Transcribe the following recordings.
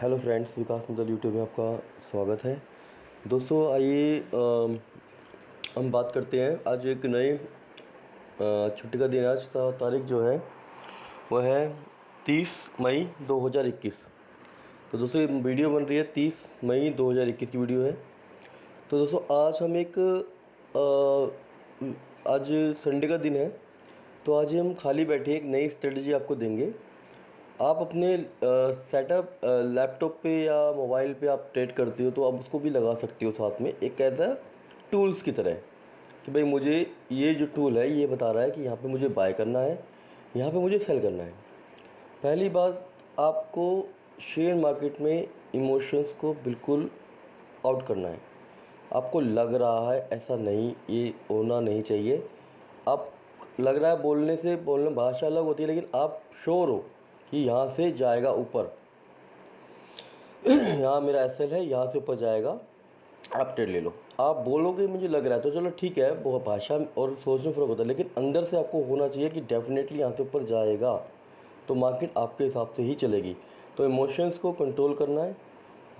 Hello friends, विकास मुदल YouTube में आपका स्वागत है। दोस्तों आइए हम बात करते हैं। आज एक नए छुट्टी का दिन। आज तारीख जो है वह है 30 मई 2021। तो दोस्तों ये वीडियो बन रही है 30 मई 2021 की वीडियो है। तो दोस्तों आज हम एक आज संडे का दिन है, तो आज हम खाली बैठे एक नई स्ट्रेटजी आपको देंगे। आप अपने सेटअप लैपटॉप पे या मोबाइल पे आप ट्रेड करते हो, तो आप उसको भी लगा सकते हो साथ में एक ऐसा टूल्स की तरह कि भाई मुझे ये जो टूल है ये बता रहा है कि यहाँ पे मुझे बाय करना है, यहाँ पे मुझे सेल करना है। पहली बात, आपको शेयर मार्केट में इमोशंस को बिल्कुल आउट करना है। आपको लग रहा है ऐसा नहीं, ये होना नहीं चाहिए। आप लग रहा है बोलने से, बोलना भाषा अलग होती है, लेकिन आप श्योर हो कि यहाँ से जाएगा ऊपर यहाँ मेरा एसएल है, यहाँ से ऊपर जाएगा, आप ट्रेड ले लो। आप बोलोगे मुझे लग रहा है, तो चलो ठीक है, वो भाषा और सोच में फ़र्क होता है, लेकिन अंदर से आपको होना चाहिए कि डेफिनेटली यहाँ से ऊपर जाएगा, तो मार्केट आपके हिसाब से ही चलेगी। तो इमोशंस को कंट्रोल करना है।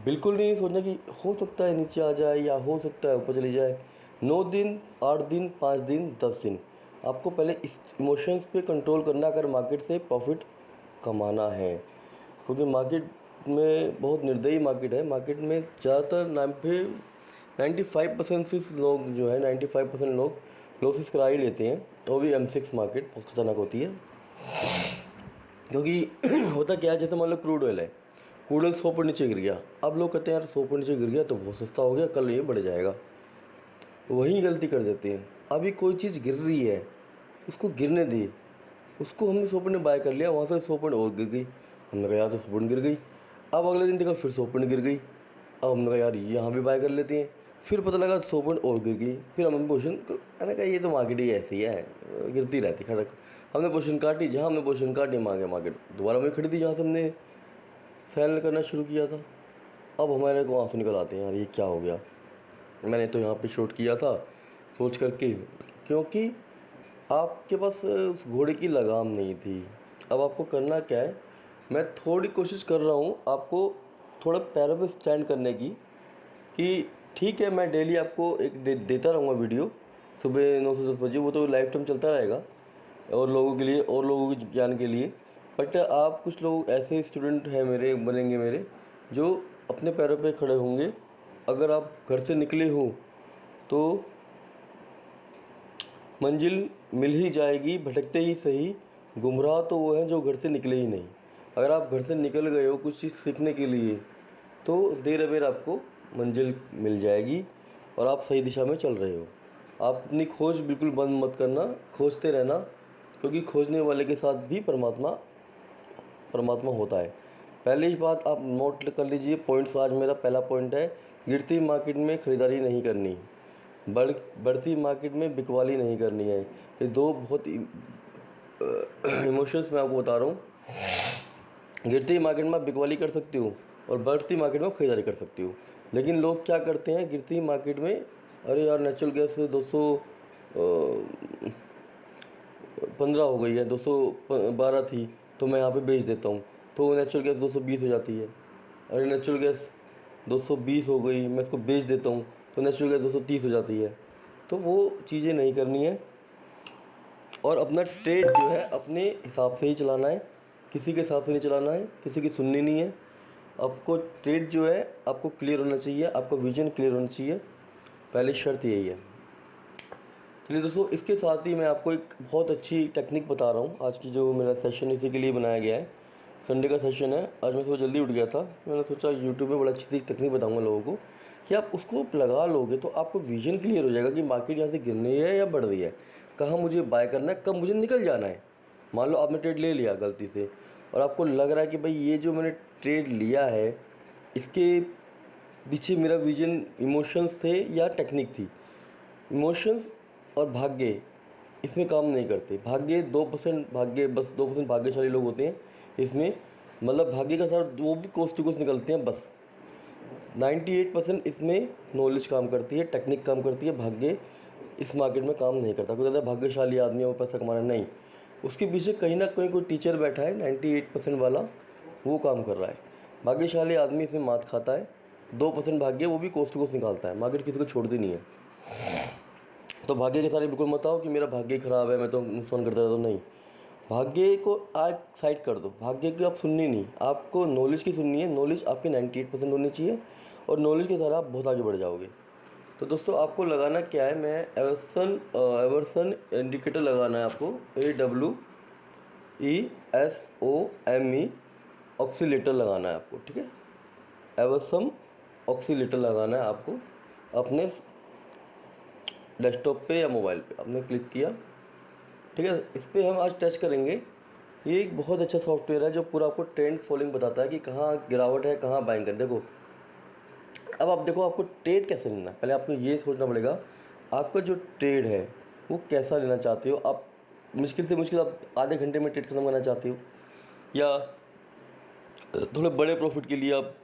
बिल्कुल नहीं सोचना कि हो सकता है नीचे आ जाए या हो सकता है ऊपर चली जाए। 9 दिन, 8 दिन, 5 दिन, 10 दिन, आपको पहले इस इमोशंस पे कंट्रोल करना अगर मार्केट से प्रॉफिट कमाना है। क्योंकि मार्केट में बहुत निर्दयी मार्केट है। मार्केट में ज़्यादातर 95% से लोग जो है 95% लोग लॉसेस करा ही लेते हैं। तो भी M6 मार्केट बहुत खतरनाक होती है। क्योंकि होता क्या है, जैसे मान लो क्रूड ऑयल है, क्रूड ऑयल 100 पर नीचे गिर गया। अब लोग कहते हैं यार 100 पर नीचे गिर गया तो बहुत सस्ता हो गया, कल ये बढ़ जाएगा। वही गलती कर देते हैं। अभी कोई चीज़ गिर रही है, उसको गिरने दी, उसको हमने 100 पॉइंट बाय कर लिया, वहाँ से 100 पॉइंट और गिर गई। हमने कहा यार तो 100 पॉइंट गिर गई। अब अगले दिन देखा फिर 100 पॉइंट गिर गई। अब हमने कहा यार यहाँ भी बाय कर लेते हैं। फिर पता लगा 100 पॉइंट और गिर गई। फिर हमने पोजीशन, मैंने कहा ये तो मार्केट ही ऐसी है, गिरती रहती खड़क। हमने पोजीशन काटी, जहाँ हमने पोजीशन काटी मांगे मार्केट दोबारा हमें खरीदी जहाँ से हमने सेल करना शुरू किया था। अब हमारे को आंसू निकल आते हैं, यार ये क्या हो गया, मैंने तो यहाँ पे शॉर्ट किया था सोच करके। क्योंकि आपके पास उस घोड़े की लगाम नहीं थी। अब आपको करना क्या है, मैं थोड़ी कोशिश कर रहा हूँ आपको थोड़ा पैरों पे स्टैंड करने की, कि ठीक है मैं डेली आपको एक देता रहूँगा वीडियो सुबह 9 से 10 बजे, वो तो लाइफ टाइम चलता रहेगा और लोगों के लिए और लोगों के ज्ञान के लिए। बट आप कुछ लोग ऐसे स्टूडेंट हैं मेरे, बनेंगे मेरे, जो अपने पैरों पे खड़े होंगे। अगर आप घर से निकले हो तो मंजिल मिल ही जाएगी, भटकते ही सही। गुमराह तो वो हैं जो घर से निकले ही नहीं। अगर आप घर से निकल गए हो कुछ चीज़ सीखने के लिए, तो देर अबेर आपको मंजिल मिल जाएगी और आप सही दिशा में चल रहे हो। आप अपनी खोज बिल्कुल बंद मत करना, खोजते रहना, क्योंकि खोजने वाले के साथ भी परमात्मा परमात्मा होता है। पहली ही बात आप नोट कर लीजिए पॉइंट्स। आज मेरा पहला पॉइंट है, गिरती मार्केट में ख़रीदारी नहीं करनी, बढ़ती मार्केट में बिकवाली नहीं करनी है। ये दो बहुत इमोशंस मैं आपको बता रहा हूँ। गिरती मार्केट में आप बिकवाली कर सकती हो और बढ़ती मार्केट में खरीदारी कर सकती हो। लेकिन लोग क्या करते हैं, गिरती मार्केट में अरे यार नेचुरल गैस 215 हो गई है, 212 थी तो मैं यहाँ पे बेच देता हूँ, तो नेचुरल गैस 220 हो जाती है। अरे नेचुरल गैस 220 हो गई, मैं इसको बेच देता हूँ तो नेचुरल गैस 230 हो जाती है। तो वो चीज़ें नहीं करनी है और अपना ट्रेड जो है अपने हिसाब से ही चलाना है, किसी के हिसाब से नहीं चलाना है, किसी की सुननी नहीं है। आपको ट्रेड जो है आपको क्लियर होना चाहिए, आपका विजन क्लियर होना चाहिए, पहली शर्त यही है। चलिए दोस्तों, इसके साथ ही मैं आपको एक बहुत अच्छी टेक्निक बता रहा हूँ। आज की जो मेरा सेशन इसी के लिए बनाया गया है, संडे का सेशन है। आज मैं सुबह जल्दी उठ गया था, मैंने सोचा यूट्यूब में बड़ा अच्छी सी टेक्निक बताऊँगा लोगों को कि आप उसको लगा लोगे तो आपको विजन क्लियर हो जाएगा कि मार्केट यहाँ से गिर रही है या बढ़ रही है, कहाँ मुझे बाय करना है, कब मुझे निकल जाना है। मान लो आपने ट्रेड ले लिया गलती से और आपको लग रहा है कि भाई ये जो मैंने ट्रेड लिया है इसके पीछे मेरा विजन इमोशंस थे या टेक्निक थी। इमोशंस और भाग्य इसमें काम नहीं करते। भाग्य 2%, भाग्य बस 2% भाग्यशाली लोग होते हैं इसमें, मतलब भाग्य का साथ वो भी कोस टू कोस निकलते हैं बस। 98% इसमें नॉलेज काम करती है, टेक्निक काम करती है। भाग्य इस मार्केट में काम नहीं करता। कोई कहता है भाग्यशाली आदमी है वो पैसा कमाना, नहीं, उसके पीछे कहीं ना कहीं कोई टीचर बैठा है 98% वाला, वो काम कर रहा है। भाग्यशाली आदमी इसमें मात खाता है। 2% भाग्य, वो भी कोस्ट टू कोस्ट निकालता है। मार्केट किसी को छोड़ती नहीं है। तो भाग्य के सारे बिल्कुल मत आओ कि मेरा भाग्य खराब है, मैं तो नुकसान करता रहता हूँ। नहीं, भाग्य को आज साइड कर दो। भाग्य की आप सुननी नहीं, आपको नॉलेज की सुननी है। नॉलेज आपकी 98% होनी चाहिए और नॉलेज के द्वारा आप बहुत आगे बढ़ जाओगे। तो दोस्तों आपको लगाना क्या है, मैं एवर्सन इंडिकेटर लगाना है आपको, AWESOME ऑक्सीलेटर लगाना है आपको, ठीक है। एवर्सन ऑक्सीलेटर लगाना है आपको अपने डेस्कटॉप पे या मोबाइल पे। आपने क्लिक किया, ठीक है। इस पर हम आज टेस्ट करेंगे। ये एक बहुत अच्छा सॉफ्टवेयर है जो पूरा आपको ट्रेंड फॉलोइंग बताता है कि कहाँ गिरावट है, कहाँ बाइंग कर। देखो, अब आप देखो आपको ट्रेड कैसे लेना है। पहले आपको ये सोचना पड़ेगा आपका जो ट्रेड है वो कैसा लेना चाहते हो। आप मुश्किल से मुश्किल आप आधे घंटे में ट्रेड खत्म करना चाहते हो, या थोड़े बड़े प्रॉफिट के लिए आप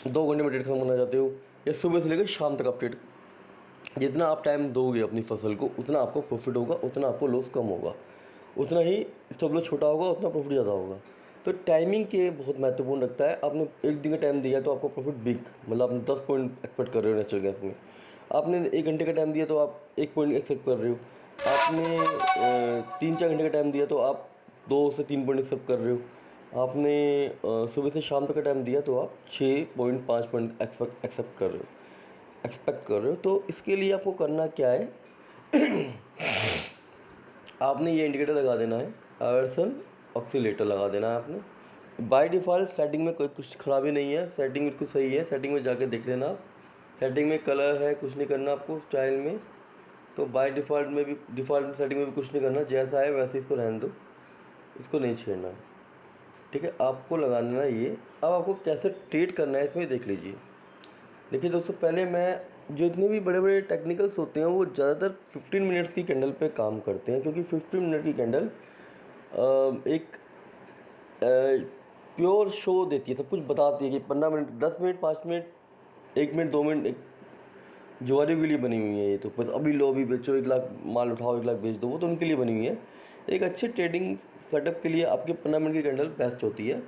2 घंटे में ट्रेड खत्म करना चाहते हो, या सुबह से लेकर शाम तक आप ट्रेड। जितना आप टाइम दोगे अपनी फसल को उतना आपको प्रॉफिट होगा, उतना आपको लॉस कम होगा, उतना ही स्टॉप लॉस छोटा होगा, उतना प्रॉफिट ज़्यादा होगा। तो टाइमिंग के बहुत महत्वपूर्ण रखता है। आपने 1 दिन का टाइम दिया तो आपको प्रॉफिट बिग, मतलब आप 10 पॉइंट एक्सपेक्ट कर रहे हो नेचुरल गैस में। आपने 1 घंटे का टाइम दिया तो आप 1 पॉइंट एक्सेप्ट कर रहे हो। आपने 3-4 घंटे का टाइम दिया तो आप 2 से 3 पॉइंट एक्सेप्ट कर रहे हो। आपने सुबह से शाम तक का टाइम दिया तो आप 6 पॉइंट 5 पॉइंट एक्सेप्ट कर रहे हो। तो इसके लिए आपको करना क्या है, आपने ये इंडिकेटर लगा देना है, एवर्सन ऑक्सीलेटर लगा देना है आपने। बाय डिफ़ॉल्ट सेटिंग में कोई कुछ खराबी नहीं है, सेटिंग बिल्कुल सही है। सेटिंग में जाके देख लेना आप, सेटिंग में कलर है, कुछ नहीं करना आपको स्टाइल में। तो बाय डिफ़ॉल्ट सेटिंग में भी कुछ नहीं करना, जैसा है वैसे इसको रहने दो, इसको नहीं छेड़ना है, ठीक है। आपको लगाना है ये। अब आपको कैसे ट्रेड करना है इसमें देख लीजिए। देखिए दोस्तों, पहले मैं जितने भी बड़े बड़े टेक्निकल्स होते हैं वो ज़्यादातर 15 मिनट्स की कैंडल पे काम करते हैं, क्योंकि 15 मिनट की कैंडल एक प्योर शो देती है, सब कुछ बताती है कि 15 minute, 10 minute, 5 minute, 1 minute, 2 minute, एक जुआरियों के लिए बनी हुई है ये। तो बस अभी लो, अभी बेचो, 1 लाख माल उठाओ, 1 लाख बेच दो, वो तो उनके लिए बनी हुई है। एक अच्छे ट्रेडिंग सेटअप के लिए आपके 15 मिनट की कैंडल बेस्ट होती है।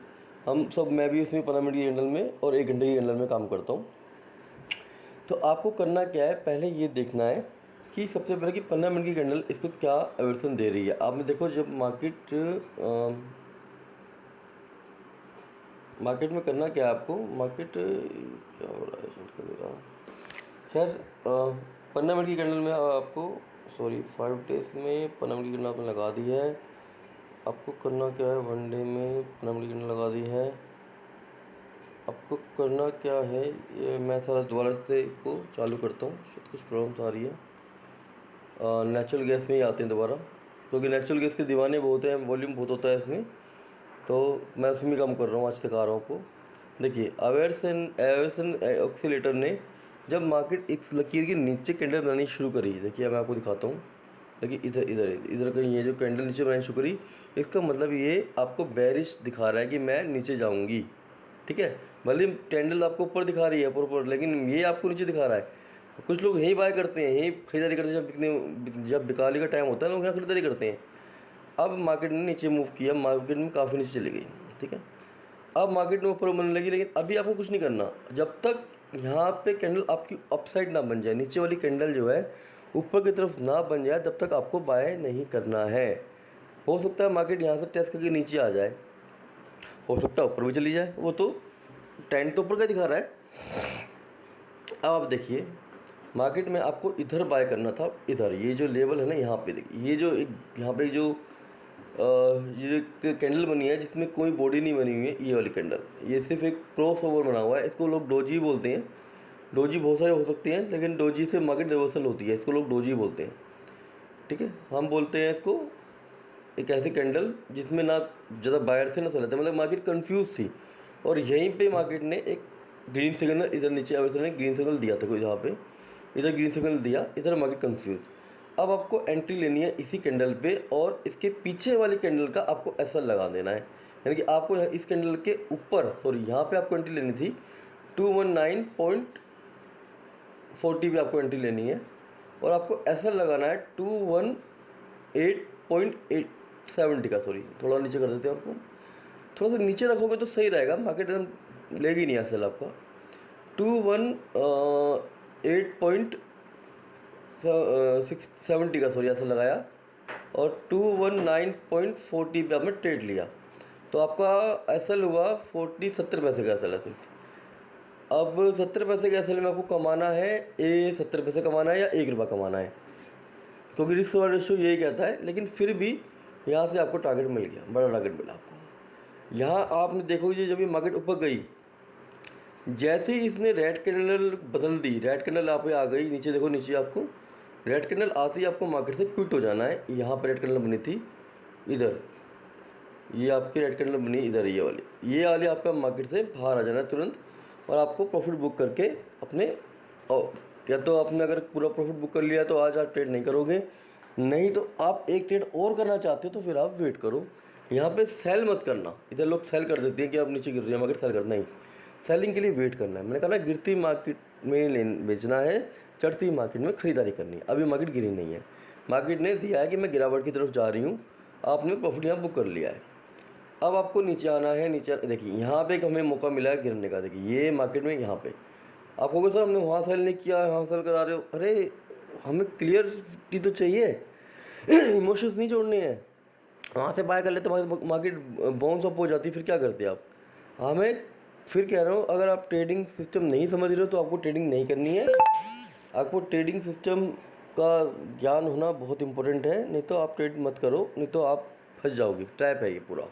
मैं भी उसमें 15 मिनट की कैंडल में और 1 घंटे की कैंडल में काम करता हूँ। तो आपको करना क्या है, पहले ये देखना है कि सबसे पहले कि 15 मिनट की कैंडल इसको क्या एवर्सन दे रही है। आपने देखो, जब मार्केट में करना क्या है आपको, मार्केट क्या हो रहा है मेरा, खैर 15 मिनट की कैंडल में आपको, सॉरी 5 डेज में 15 मिनट की कैंडल आपने लगा दी है। आपको करना क्या है, 1 डे में 15 मिनट की कैंडल लगा दी है। आपको करना क्या है, ये मैं थोड़ा दोबारा से इसको चालू करता हूँ, शायद कुछ प्रॉब्लम आ रही है। नेचुरल गैस में ही आते हैं दोबारा, क्योंकि नेचुरल गैस के दीवाने बहुत हैं, वॉल्यूम बहुत होता है इसमें, तो मैं उसमें काम कर रहा हूँ, आज सिखा रहा हूँ आपको। देखिए, एवर्सन ऑक्सीलेटर ने जब मार्केट इस लकीर के नीचे कैंडल बनानी शुरू करी, देखिए मैं आपको दिखाता हूँ। देखिए इधर इधर इधर कहीं ये जो कैंडल नीचे बनानी शुरू करी, इसका मतलब ये आपको बेरिश दिखा रहा है कि मैं नीचे जाऊँगी, ठीक है। भले कैंडल आपको ऊपर दिखा रही है ऊपर, लेकिन ये आपको नीचे दिखा रहा है। कुछ लोग यहीं बाय करते हैं, यहीं खरीदारी करते हैं, जब बिकाली का टाइम होता है लोग यहाँ खरीदारी करते हैं। अब मार्केट ने नीचे मूव किया, मार्केट में काफ़ी नीचे चली गई, ठीक है। अब मार्केट में ऊपर बनने लगी, लेकिन अभी आपको कुछ नहीं करना जब तक यहाँ पे कैंडल आपकी अपसाइड ना बन जाए, नीचे वाली कैंडल जो है ऊपर की तरफ ना बन जाए, तब तक आपको बाय नहीं करना है। हो सकता है मार्केट यहाँ से टेस्ट करके नीचे आ जाए, हो सकता है ऊपर भी चली जाए, वो तो ट्रेंड तो ऊपर का दिखा रहा है। अब आप देखिए, मार्केट में आपको इधर बाय करना था, इधर ये जो लेवल है ना, यहाँ पे देखिए, ये जो एक यहाँ पे जो ये कैंडल बनी है जिसमें कोई बॉडी नहीं बनी हुई है, ये वाली कैंडल, ये सिर्फ एक क्रॉस ओवर बना हुआ है। इसको लोग डोजी बोलते हैं। डोजी बहुत सारे हो सकते हैं, लेकिन डोजी से मार्केट रिवर्सल होती है, इसको लोग डोजी बोलते हैं, ठीक है। हम बोलते हैं इसको एक ऐसी कैंडल जिसमें ना ज़्यादा बायर से ना सेलर था, मतलब मार्केट कंफ्यूज थी, और यहीं पे मार्केट ने एक ग्रीन सिग्नल, इधर नीचे एवर्सन ने ग्रीन सिग्नल दिया था कोई, यहाँ पे इधर ग्रीन सिग्नल दिया, इधर मार्केट कंफ्यूज। अब आपको एंट्री लेनी है इसी कैंडल पे, और इसके पीछे वाली कैंडल का आपको एसएल लगा देना है, यानी कि आपको इस कैंडल के ऊपर, सॉरी यहाँ पे आपको एंट्री लेनी थी 219.40 पे आपको एंट्री लेनी है, और आपको एसएल लगाना है 218.870 का। सॉरी थोड़ा नीचे कर देते हैं, आपको थोड़ा सा नीचे रखोगे तो सही रहेगा, मार्केट एकदम लेगी नहीं एस एल आपका। 218.70 का सॉरी ऐसा लगाया और 219.40 पे आपने ट्रेड लिया, तो आपका एस एल हुआ 70 पैसे का एस एल है सिर्फ। अब 70 पैसे के एस एल में आपको कमाना है 70 पैसे कमाना है या 1 रुपया कमाना है, क्योंकि रिस्क वाला रेशो यही कहता है। लेकिन फिर भी यहाँ से आपको टारगेट मिल गया, बड़ा टारगेट मिला आपको। यहाँ आपने देखोगे जब ये मार्केट ऊपर गई, जैसे ही इसने रेड कैंडल बदल दी, रेड कैंडल यहाँ पे आ गई, नीचे देखो, नीचे आपको रेड कैंडल आते ही आपको मार्केट से क्विट हो जाना है। यहाँ पर रेड कैंडल बनी थी इधर, ये आपकी रेड कैंडल बनी इधर, ये वाली आपका मार्केट से बाहर आ जाना है तुरंत, और आपको प्रॉफिट बुक करके अपने, या तो आपने अगर पूरा प्रॉफिट बुक कर लिया तो आज आप ट्रेड नहीं करोगे, नहीं तो आप एक ट्रेड और करना चाहते हो तो फिर आप वेट करो। यहाँ पे सेल मत करना, इधर लोग सेल कर देते हैं कि आप नीचे गिर रही है मार्केट, सेल करना नहीं, सेलिंग के लिए वेट करना है। मैंने कहा ना, गिरती मार्केट में बेचना है, चढ़ती मार्केट में ख़रीदारी करनी है। अभी मार्केट गिरी नहीं है, मार्केट ने दिया है कि मैं गिरावट की तरफ जा रही हूँ, आपने प्रॉफिट यहाँ बुक कर लिया है। अब आपको नीचे आना है, नीचे देखिए यहाँ पे एक हमें मौका मिला है गिरने का। देखिए ये मार्केट में यहाँ पे आप कहोगे सर हमने वहाँ सेल नहीं किया, यहाँ सेल करा रहे हो। अरे हमें क्लियरिटी तो चाहिए, इमोशंस नहीं जोड़ने हैं। वहाँ से बाय कर लेते, मार्केट बाउंस अप हो जाती, फिर क्या करते आप। हमें फिर कह रहा हूँ, अगर आप ट्रेडिंग सिस्टम नहीं समझ रहे हो तो आपको ट्रेडिंग नहीं करनी है। आपको ट्रेडिंग सिस्टम का ज्ञान होना बहुत इंपॉर्टेंट है, नहीं तो आप ट्रेड मत करो, नहीं तो आप फंस जाओगे, ट्रैप है ये पूरा।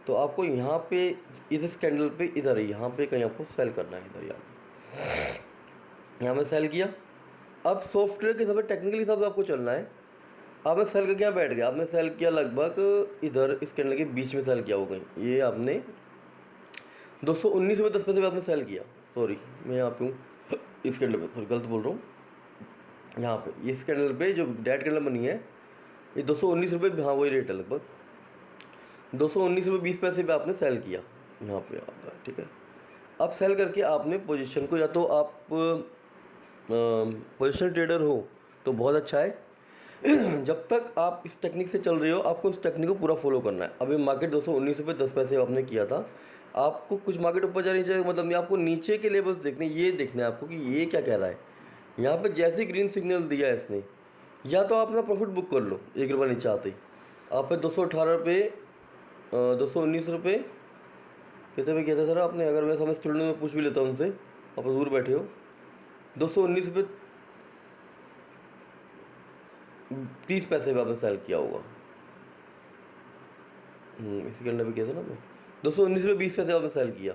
तो आपको यहाँ पे इस कैंडल पे इधर ही, यहाँ पे कहीं आपको सेल करना है, इधर यहाँ में सेल किया। अब सॉफ्टवेयर के हिसाब से, टेक्निकल हिसाब से आपको चलना है। आपने सेल करके यहाँ बैठ गया, आपने सेल किया लगभग इधर इस कैंडल के बीच में सेल किया हो गई, ये आपने 219 रुपये 10 पैसे पे आपने सेल किया। सॉरी मैं यहाँ पे हूँ इस कैंडल पे, सॉरी गलत बोल रहा हूँ। यहाँ पे इस कैंडल पे जो डेट कैंडल बनी है, ये 219 रुपये, हाँ वही रेट है लगभग 219 रुपये 20 पैसे पे आपने सेल किया, यहाँ पे आता है, ठीक है। अब सेल करके आपने पोजीशन को, या तो आप पोजीशन ट्रेडर हो तो बहुत अच्छा है। जब तक आप इस टेक्निक से चल रहे हो, आपको इस टेक्निक को पूरा फॉलो करना है। अभी मार्केट 219 रुपये 10 पैसे आपने किया था, आपको कुछ मार्केट ऊपर जा नीचे मतलब नहीं, आपको नीचे के लेवल्स देखने, ये देखना है आपको कि ये क्या कह रहा है। यहाँ पे जैसे ग्रीन सिग्नल दिया है इसने, या तो आप अपना प्रॉफिट बुक कर लो 1 रुपये नीचे आते ही। आप पे 218 रुपये 219 रुपये कितने पे किया था सर आपने, अगर मैं समय स्टूडेंट में पूछ भी लेता हूँ उनसे, आप दूर बैठे हो। 219 रुपये 30 पैसे पे आपने सेल किया होगा, इसी के अंडर पे किया था ना मैं। 219 रुपये 20 पैसे आपने सेल किया,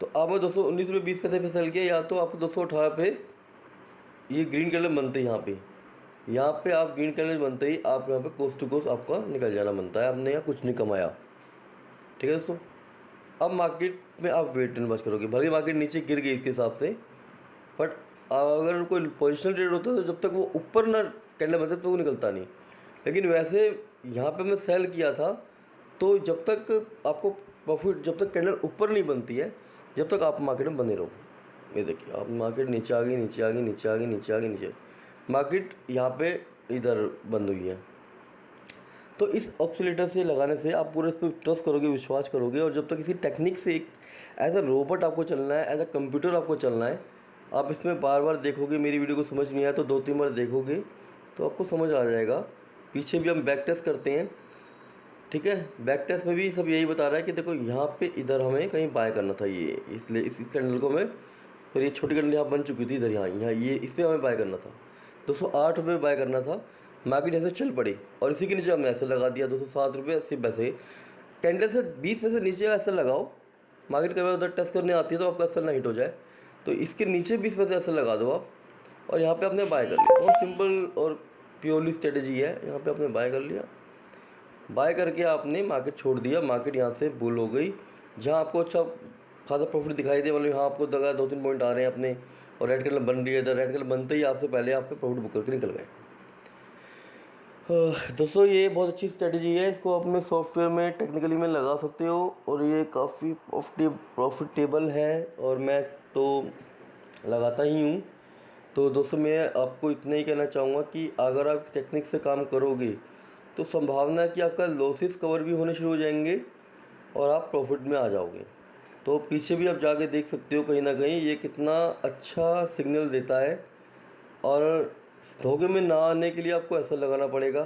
तो आपने 219 रुपये 20 पैसे पे सेल किया, या तो आपको 218 पे ये ग्रीन कैंडल बनते ही यहाँ पे आप ग्रीन कैंडल बनते ही आप यहाँ पे कोस्ट टू कोस्ट आपका निकल जाना बनता है, आपने यहाँ कुछ नहीं कमाया, ठीक है दोस्तों। अब मार्केट में आप वेट एंड वॉच करोगे, भले मार्केट नीचे गिर गई इसके हिसाब से, बट अगर कोई पोजिशनल ट्रेड होता है तो जब तक वो ऊपर ना कैंडल बनते तो वो निकलता नहीं। लेकिन वैसे यहाँ पे मैं सेल किया था, तो जब तक आपको प्रॉफिट, जब तक कैंडल ऊपर नहीं बनती है, जब तक आप मार्केट में बने रहो। ये देखिए आप मार्केट नीचे आ गई, नीचे आ गई, नीचे आ गई, नीचे आ गई, नीचे मार्केट यहाँ पे इधर बंद हुई है। तो इस ऑक्सीलेटर से लगाने से आप पूरे इस पर ट्रस्ट करोगे, विश्वास करोगे, और जब तक किसी टेक्निक से एक एज अ रोबोट आपको चलना है, एज अ कंप्यूटर आपको चलना है। आप इसमें बार बार देखोगे, मेरी वीडियो को समझ नहीं आया तो 2-3 बार देखोगे तो आपको समझ आ जाएगा। पीछे भी हम बैक टेस्ट करते हैं, ठीक है। बैक टेस्ट में भी सब यही बता रहा है कि देखो यहाँ पे इधर हमें कहीं बाय करना था, ये इसलिए इस कैंडल को मैं, फिर ये छोटी कैंडल यहाँ बन चुकी थी इधर, यहाँ ये इस पर हमें बाय करना था, 208 रुपये बाय करना था। मार्केट ऐसे चल पड़ी और इसी के नीचे हमने ऐसे लगा दिया 207 रुपये 80 पैसे। कैंडल से 20 पैसे नीचे ऐसा लगाओ, मार्केट कभी उधर टेस्ट करने आती है तो आपका ऐसा ना हिट हो जाए, तो इसके नीचे 20 पैसे ऐसे लगा दो आप, और यहाँ पे आपने बाय कर लिया। बहुत सिंपल और प्योरली स्ट्रेटजी है। यहाँ पे आपने बाय कर लिया, बाय करके आपने मार्केट छोड़ दिया, मार्केट यहाँ से बुल हो गई। जहाँ आपको अच्छा खासा प्रॉफिट दिखाई दे, मतलब यहाँ आपको दगा 2-3 पॉइंट आ रहे हैं अपने, और रेड कलर बन रही है, तो रेड कलर बनते ही आपसे पहले आपके प्रॉफिट बुक करके निकल गए। दोस्तों ये बहुत अच्छी स्ट्रेटजी है, इसको आप अपने सॉफ्टवेयर में टेक्निकली में लगा सकते हो, और ये काफ़ी प्रॉफिटेबल है, और मैं तो लगाता ही हूँ। तो दोस्तों मैं आपको इतना ही कहना चाहूँगा कि अगर आप टेक्निक से काम करोगे तो संभावना है कि आपका लॉसेस कवर भी होने शुरू हो जाएंगे और आप प्रॉफिट में आ जाओगे। तो पीछे भी आप जाके देख सकते हो कहीं ना कहीं ये कितना अच्छा सिग्नल देता है। और धोखे में ना आने के लिए आपको ऐसा लगाना पड़ेगा,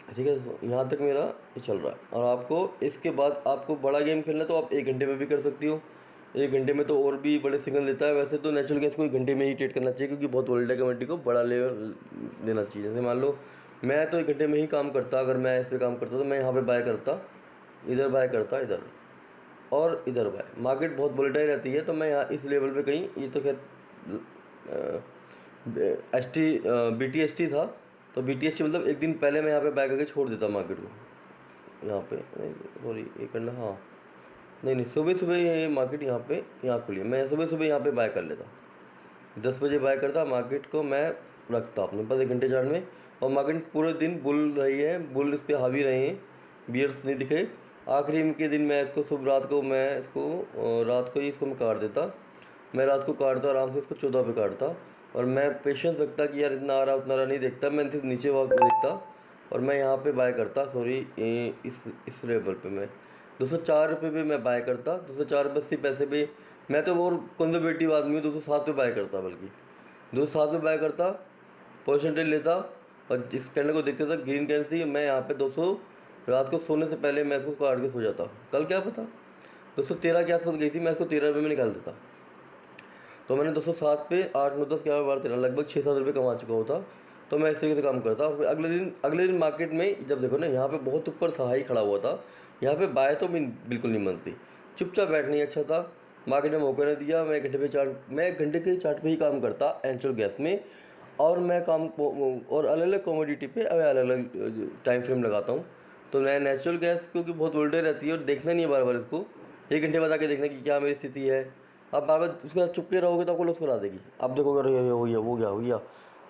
ठीक है। तो यहाँ तक मेरा ये चल रहा है। और आपको इसके बाद आपको बड़ा गेम खेलना है तो आप 1 घंटे में भी कर सकती हो। 1 घंटे में तो और भी बड़े सिग्नल देता है। वैसे तो नेचुरल गैस को 1 घंटे में ही ट्रेड करना चाहिए, क्योंकि बहुत वोल्टेज कम्युनिटी को बड़ा लेवल देना चाहिए। जैसे मान लो मैं तो 1 घंटे में ही काम करता, अगर मैं इस पर काम करता तो मैं यहाँ पे बाय करता, इधर बाय करता, इधर और इधर बाय। मार्केट बहुत वोलेटाइल रहती है, तो मैं यहाँ इस लेवल पे कहीं, ये तो खैर एस टी BTST था, तो BTST मतलब एक दिन पहले मैं यहाँ पे बाय करके छोड़ देता मार्केट को। यहाँ पे नहीं, सॉरी ये करना, हाँ नहीं नहीं, सुबह सुबह ये मार्केट यहाँ खुली है, मैं सुबह सुबह यहाँ पे बाय कर लेता, 10 बजे बाय करता, मार्केट को मैं रखता अपने पास 1 घंटे चार्ट में। और मार्केट पूरे दिन बुल रही है, बुल इस पर हावी रहे हैं, बियर्स नहीं दिखे। आखिरी के दिन मैं इसको सुबह रात को मैं इसको रात को ही इसको मैं काट देता। मैं रात को काटता आराम से, इसको 14 पे काटता। और मैं पेशेंस रखता कि यार इतना आ रहा उतना आ रहा नहीं देखता, मैं सिर्फ नीचे वॉक देखता और मैं यहाँ पे बाय करता। सॉरी इस लेवल पे मैं 204 रुपये पे मैं बाय करता, 204 पे मैं तो और कंजर्वेटिव आदमी हूँ, 207 पे बाय करता, बल्कि 207 पे बाय करता, परसेंटेज लेता और जिस कैंडल को देखता था ग्रीन कैंडल थी, मैं यहाँ पे 200 रात को सोने से पहले मैं इसको काट के सो जाता। कल क्या पता 213 के आसपास गई थी, मैं इसको 13 रुपये में निकाल देता। तो मैंने 207 पे 8 9 10 11 12 13 लगभग 6-7 रुपये कमा चुका होता। तो मैं इस तरीके से काम करता। और फिर अगले दिन मार्केट में जब देखो ना, यहाँ पे बहुत ऊपर था, हाई खड़ा हुआ था, यहाँ पे बाय तो बिल्कुल नहीं मनती, चुपचाप बैठना ही अच्छा था। मार्केट में मौका नहीं दिया, मैं 1 घंटे के चार्ट पे ही काम करता नेचुरल गैस में। और मैं काम और अलग अलग कमोडिटी पे अलग अलग टाइम फ्रेम लगाता हूँ। तो मैं नेचुरल गैस क्योंकि बहुत वोल्टेज रहती है और देखना नहीं है बार बार इसको, 1 घंटे बाद आके देखना कि क्या मेरी स्थिति है। आप बार बार उसके साथ चुपके रहोगे तो आपको लॉस करा देगी। आप देखोगे अरे ये हो गया वो गया हो गया,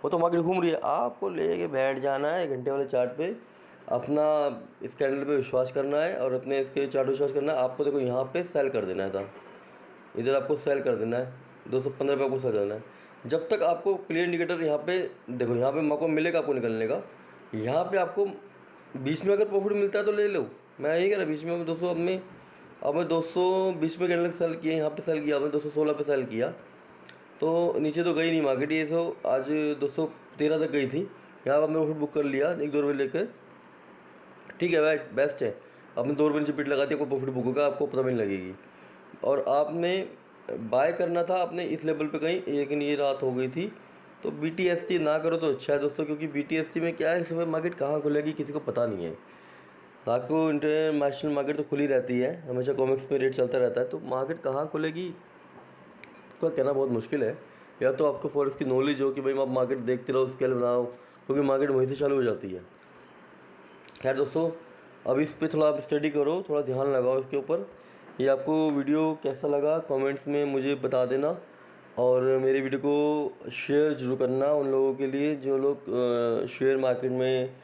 वो तो मार्केट घूम रही है, आपको लेके बैठ जाना है 1 घंटे वाले चार्ट पे, अपना इस कैंडल पे विश्वास करना है और अपने इसके चार्ट विश्वास करना है। आपको देखो यहाँ पे सेल कर देना है था, इधर आपको सेल कर देना है, 215 पे आपको सेल करना है। जब तक आपको क्लियर इंडिकेटर यहाँ पे देखो, यहाँ पे मौका मिलेगा आपको निकलने का। यहाँ पे आपको बीच में अगर प्रॉफिट मिलता है तो ले लो, मैं यही कह रहा बीच में 200 अब मैं 220 में कैंडल सेल किए, यहाँ पे सेल किया, आपने 216 पे सेल किया, तो नीचे तो गई नहीं मार्केट, ये तो आज 213 तक गई थी। यहाँ पर आपने प्रॉफिट बुक कर लिया 1-2 रुपये लेकर, ठीक है भाई, बेस्ट है। आपने 2 रुपये नीचे पिट लगा दी, आपको प्रॉफिट बुक होगा, आपको पता भी नहीं लगेगी। और आपने बाय करना था आपने इस लेवल पे कहीं, लेकिन ये रात हो गई थी। तो BTST ना करो तो अच्छा है दोस्तों, क्योंकि BTST में क्या है, इस समय मार्केट कहाँ खुलेगी किसी को पता नहीं है। रात को इंटरनेशनल मार्केट तो खुली रहती है, हमेशा कॉमिक्स में रेट चलता रहता है, तो मार्केट कहाँ खुलेगी उसका कहना बहुत मुश्किल है। या तो आपको फॉरेक्स की नॉलेज हो कि भाई आप मार्केट देखते रहो, स्केल बनाओ, क्योंकि मार्केट वहीं से चालू हो जाती है। खैर दोस्तों, अब इस पे थोड़ा आप स्टडी करो, थोड़ा ध्यान लगाओ इसके ऊपर। ये आपको वीडियो कैसा लगा कमेंट्स में मुझे बता देना, और मेरे वीडियो को शेयर जरूर करना उन लोगों के लिए जो लोग शेयर मार्केट में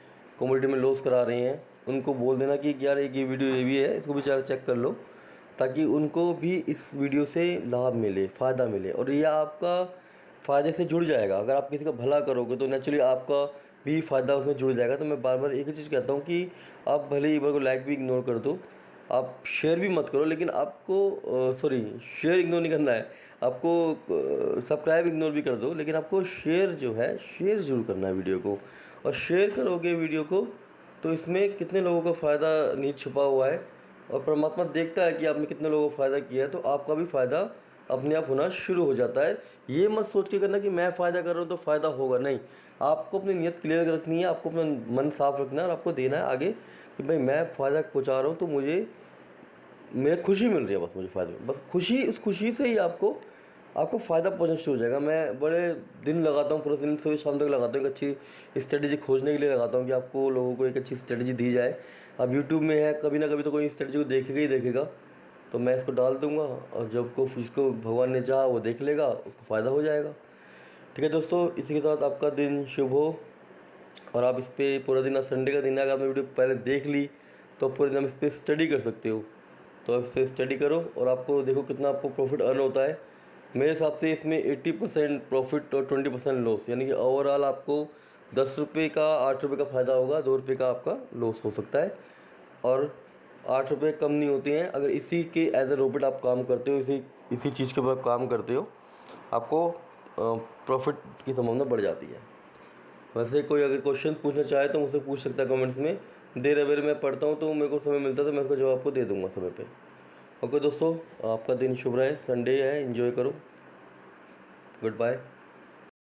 कमोडिटी में लॉस करा रहे हैं। उनको बोल देना कि यार एक ये वीडियो ये भी है, इसको भी चेक कर लो, ताकि उनको भी इस वीडियो से लाभ मिले, फ़ायदा मिले। और ये आपका फ़ायदे से जुड़ जाएगा, अगर आप किसी का भला करोगे तो नेचुरली आपका भी फ़ायदा उसमें जुड़ जाएगा। तो मैं बार बार एक ही चीज़ कहता हूँ कि आप भले ही को लाइक भी इग्नोर कर दो, आप शेयर भी मत करो, लेकिन आपको सॉरी शेयर इग्नोर नहीं करना है, आपको सब्सक्राइब इग्नोर भी कर दो, लेकिन आपको शेयर जो है शेयर ज़रूर करना है वीडियो को। और शेयर करोगे वीडियो को तो इसमें कितने लोगों का फ़ायदा नहीं छुपा हुआ है, और परमात्मा देखता है कि आपने कितने लोगों को फ़ायदा किया है, तो आपका भी फ़ायदा अपने आप होना शुरू हो जाता है। ये मत सोच के करना कि मैं फ़ायदा कर रहा हूँ तो फ़ायदा होगा, नहीं। आपको अपनी नीयत क्लियर रखनी है, आपको अपना मन साफ रखना है, और आपको देना है आगे कि भाई मैं फ़ायदा पहुँचा रहा हूँ तो मुझे मेरे खुशी मिल रही है, बस मुझे फ़ायदा, बस खुशी, उस खुशी से ही आपको फ़ायदा पहुँचना शुरू हो जाएगा। मैं बड़े दिन लगाता हूँ, पूरा दिन सुबह शाम तक लगाता हूँ, एक अच्छी स्ट्रेटजी खोजने के लिए लगाता हूँ कि आपको लोगों को एक अच्छी स्ट्रेटजी दी जाए। अब यूट्यूब में है, कभी ना कभी तो कोई स्ट्रेटजी को देखेगा ही देखेगा, तो मैं इसको डाल दूँगा, और जब को जिसको भगवान ने चाहा वो देख लेगा, उसको फ़ायदा हो जाएगा। ठीक है दोस्तों, इसी के साथ आपका दिन शुभ हो, और आप इस पर पूरा दिन, आज संडे का दिन है, अगर आपने वीडियो पहले देख ली तो पूरे दिन आप इस पर स्टडी कर सकते हो। तो आप इस पर स्टडी करो और आपको देखो कितना आपको प्रॉफिट अर्न होता है। मेरे हिसाब से इसमें 80% प्रॉफिट और 20% लॉस, यानी कि ओवरऑल आपको 10 रुपये का 8 रुपये का फ़ायदा होगा, 2 रुपये का आपका लॉस हो सकता है। और 8 रुपये कम नहीं होते हैं। अगर इसी के एज ए रोबोट आप काम करते हो, इसी चीज़ के ऊपर काम करते हो, आपको प्रॉफिट की संभावना बढ़ जाती है। वैसे कोई अगर क्वेश्चन पूछना चाहे तो मुझसे पूछ सकता है कमेंट्स में। देर अवेर मैं पढ़ता हूँ तो मेरे को समय मिलता है तो मैं उसका जवाब आपको दे दूँगा समय पे। ओके दोस्तों, आपका दिन शुभ रहे। संडे है, एंजॉय करो। Good bye.